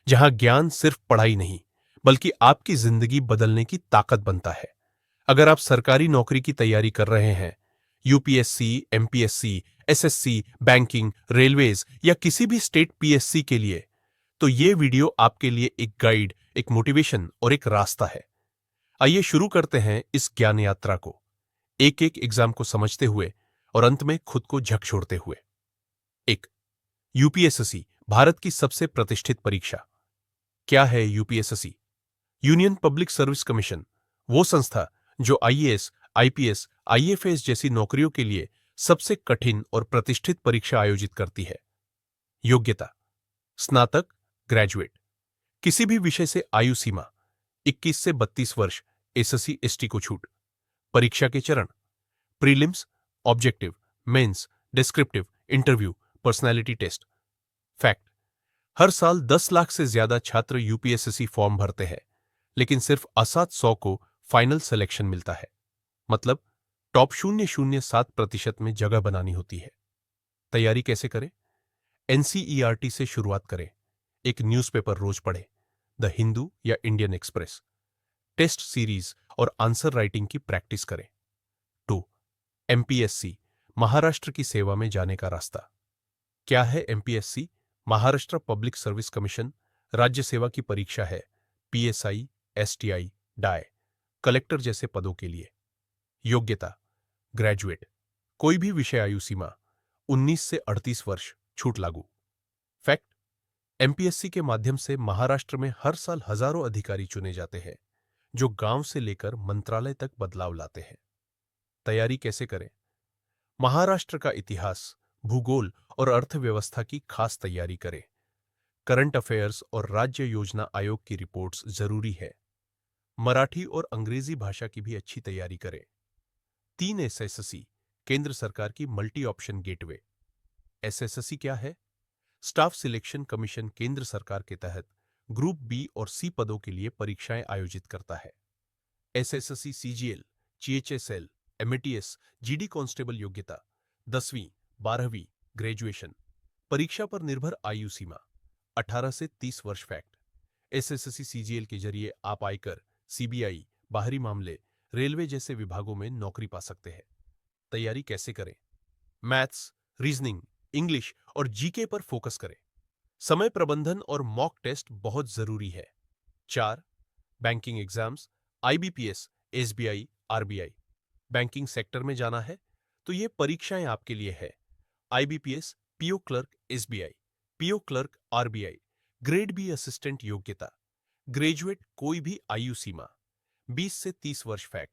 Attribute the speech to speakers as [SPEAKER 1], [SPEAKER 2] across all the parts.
[SPEAKER 1] जहां ज्ञान सिर्फ पढ़ाई नहीं, बल्कि आपकी जिंदगी बदलने की ताकत बनता है। अगर आप सरकारी नौकरी की तैयारी कर रहे हैं, UPSC, MPSC, SSC, banking, railways या किसी भी स्टेट पीएससी के लिए, तो ये वीडियो आपके लिए एक गाइड, एक मोटिवेशन और एक रास्ता है। आइए शुरू करते हैं इस ज्ञान यात्रा को, एक एक एग्जाम को समझते हुए और अंत में खुद को झकझोरते हुए। एक, यूपीएससी, भारत की सबसे प्रतिष्ठित परीक्षा। क्या है UPSC? Union public service commission, वो संस्था जो आईएएस, आईपीएस, आईएफएस जैसी नौकरियों के लिए सबसे कठिन और प्रतिष्ठित परीक्षा आयोजित करती है। योग्यता: स्नातक, ग्रेजुएट। किसी भी विषय से आयु सीमा: 21 से 32 वर्ष, एसएससी एसटी को छूट। परीक्षा के चरण: prelims, objective, mains, descriptive, interview, personality test. Fact: हर साल 10 लाख से ज्यादा छात्र यूपीएससी फॉर्म भरते हैं, लेकिन सिर्फ असात 100 को फाइनल सिलेक्शन मिलता है। मतलब टॉप 0.07% में जगह बनानी होती है। तैयारी कैसे करें? एनसीईआरटी से शुरुआत करें। एक न्यूज़पेपर रोज पढ़ें, द हिंदू या इंडियन एक्सप्रेस। टेस्ट सीरीज और आंसर राइटिंग की प्रैक्टिस करें। 2. एमपीएससी, महाराष्ट्र की सेवा में जाने का रास्ता। क्या है MPSC? Maharashtra public service commission राज्य सेवा की परीक्षा है। पीएसआई, एसटीआई, डाई, कलेक्टर जैसे पदों के लिए। योग्यता: ग्रेजुएट। कोई भी विषय आयु सीमा: 19 से 38 वर्ष, छूट लागू। फैक्ट: एमपीएससी के माध्यम से महाराष्ट्र में हर साल हजारों अधिकारी चुने जाते हैं, जो गांव से लेकर मंत्रालय तक बदलाव लाते हैं। तैयारी कैसे करें? महाराष्ट्र का इतिहास, भूगोल और अर्थव्यवस्था की खास तैयारी करें। करंट अफेयर्स और राज्य योजना आयोग की रिपोर्ट्स जरूरी है। मराठी और अंग्रेजी भाषा की भी अच्छी तैयारी करें। 3. एसएससी, केंद्र सरकार की मल्टी ऑप्शन गेटवे। एसएससी क्या है? स्टाफ सिलेक्शन कमीशन केंद्र सरकार के तहत ग्रुप बी और सी पदों के लिए परीक्षाएं आयोजित करता है। SSC CGL, CHSL, MTS, GD constable. योग्यता: 10वीं, 12वीं, ग्रेजुएशन। परीक्षा पर निर्भर आयु सीमा: 18 से 30 वर्ष। फैक्ट: एसएससी सीजीएल के जरिए आप आयकर, सीबीआई, बाहरी मामले, रेलवे जैसे विभागों में नौकरी पा सकते हैं। तैयारी कैसे करें? मैथ्स, रीजनिंग, इंग्लिश और जीके पर फोकस करें। समय प्रबंधन और मॉक टेस्ट बहुत जरूरी है। 4. Banking exams, IBPS, SBI, RBI. Banking sector में जाना है तो ये परीक्षाएं आपके लिए है। IBPS, PO clerk, SBI, PO clerk, RBI, grade B assistant. योग्यता: ग्रेजुएट, कोई भी आयु सीमा: 20 से 30 वर्ष। फैक्ट: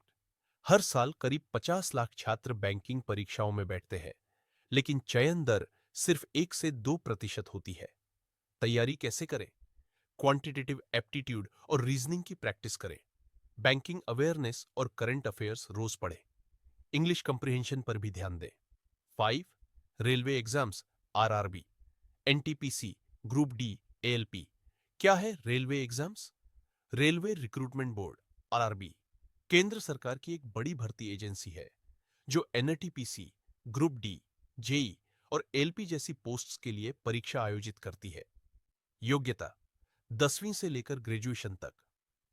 [SPEAKER 1] हर साल करीब 50 लाख छात्र बैंकिंग परीक्षाओं में बैठते हैं, लेकिन चयन दर सिर्फ 1 से 2% होती है। तैयारी कैसे करें? क्वांटिटेटिव एप्टीट्यूड और रीजनिंग की प्रैक्टिस करें। बैंकिंग अवेयरनेस और करंट अफेयर्स रोज पढ़ें। इंग्लिश कंप्रिहेंशन पर भी ध्यान दें। 5. Railway exams, RRB, NTPC, group D, ALP. क्या है railway exams? Railway recruitment board, RRB, केंद्र सरकार की एक बड़ी भर्ती एजेंसी है, जो एनटीपीसी, ग्रुप डी, जेई और एलपी जैसी पोस्ट्स के लिए परीक्षा आयोजित करती है। योग्यता: 10वीं से लेकर ग्रेजुएशन तक।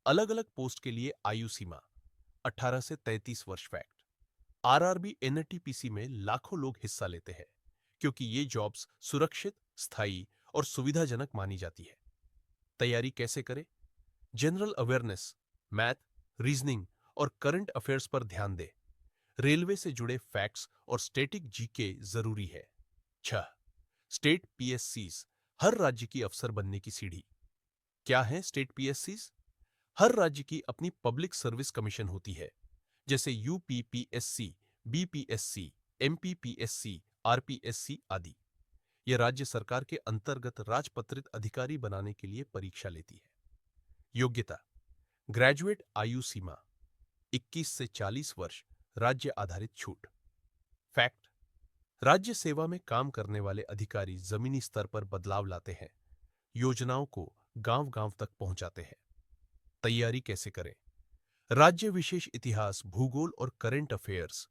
[SPEAKER 1] अलग अलग पोस्ट के लिए आयु सीमा: 18 से 33 वर्ष। फैक्ट: आरआरबी, एनटीपीसी में लाखों लोग हिस्सा लेते हैं, क्योंकि ये जॉब्स सुरक्षित, स्थायी और सुविधाजनक मानी जाती है। तैयारी कैसे करें? जनरल अवेयरनेस, मैथ, रीजनिंग और करंट अफेयर्स पर ध्यान दें। रेलवे से जुड़े फैक्ट्स और स्टैटिक जीके जरूरी है। 6. स्टेट पीएससीज, हर राज्य की अफसर बनने की सीढ़ी। क्या है स्टेट पीएससीज? हर राज्य की अपनी पब्लिक सर्विस कमीशन होती है, जैसे यूपीपीएससी, बीपीएससी, एमपीपीएससी, आरपीएससी आदि। यह राज्य सरकार के अंतर्गत राजपत्रित अधिकारी बनाने के लिए परीक्षा लेती है। योग्यता: ग्रेजुएट, आयु सीमा: 21 से 40 वर्ष, राज्य आधारित छूट। फैक्ट: राज्य सेवा में काम करने वाले अधिकारी जमीनी स्तर पर बदलाव लाते हैं, योजनाओं को गांव-गांव तक पहुंचाते हैं। तैयारी कैसे करें? राज्य विशेष इतिहास, भूगोल और करंट अफेयर्स,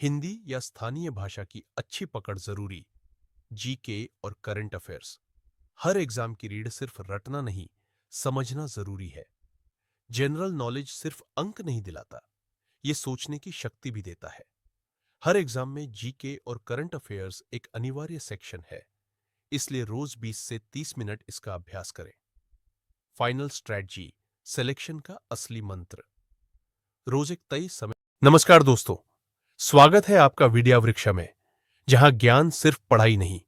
[SPEAKER 1] हिंदी या स्थानीय भाषा की अच्छी पकड़ जरूरी। जीके और करंट अफेयर्स। हर एग्जाम की रीड सिर्फ रटना नहीं, समझना जरूरी है। जनरल नॉलेज सिर्फ अंक नहीं दिलाता, ये सोचने की शक्ति भी देता है। हर एग्जाम में जीके और करंट अफेयर्स एक अनिवार्य सेक्शन है, इसलिए रोज 20 से 30 मिनट इसका अभ्यास करें। फाइनल स्ट्रेटजी, सिलेक्शन का असली मंत्र। रोज एक तय समय। नमस्कार दोस्तों, स्वागत है आपका विद्या वृक्षा में, जहां ज्ञान सिर्फ पढ़ाई नहीं